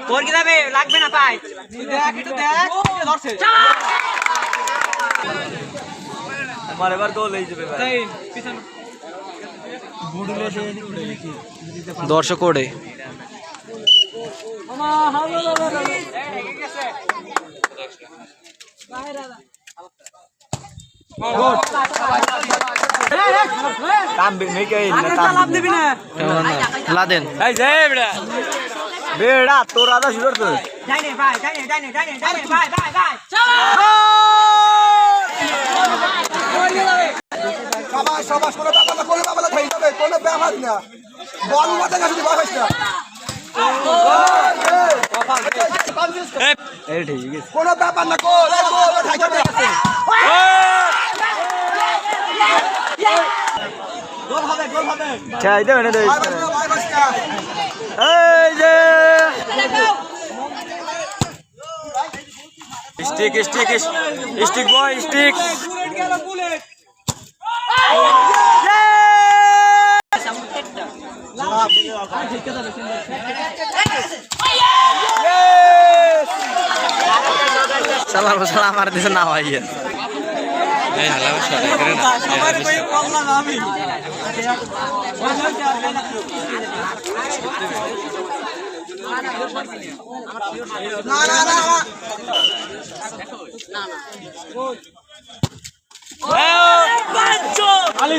তোর কি যাবে লাগবে না পাই দেখ একটু দেখ ধরছে আমার এবার গোল হয়ে যাবে ভাই পিছন বুড়ুলে দেই কি দর্শক ওড়ে काम नहीं कहीं लाभ देवी ना लादेन ऐ जय बेड़ा बेड़ा तो राधा शुरू कर जाने भाई भाई शाबाश शाबाश कोनो बाबा खाई जाबे कोनो ব্যাপার না বল মাঠে গেছে বাবা না ए ठीक है কোনো ব্যাপার না গোল খাই যাবে গোল হবে চাই দে না দে এই যে स्टिक बॉय स्टिक बुलेट गेल बुलेट साला साला मार दिस ना भाई ये हला शॉट करे ना सवार कोई प्रॉब्लम ना भी না Ali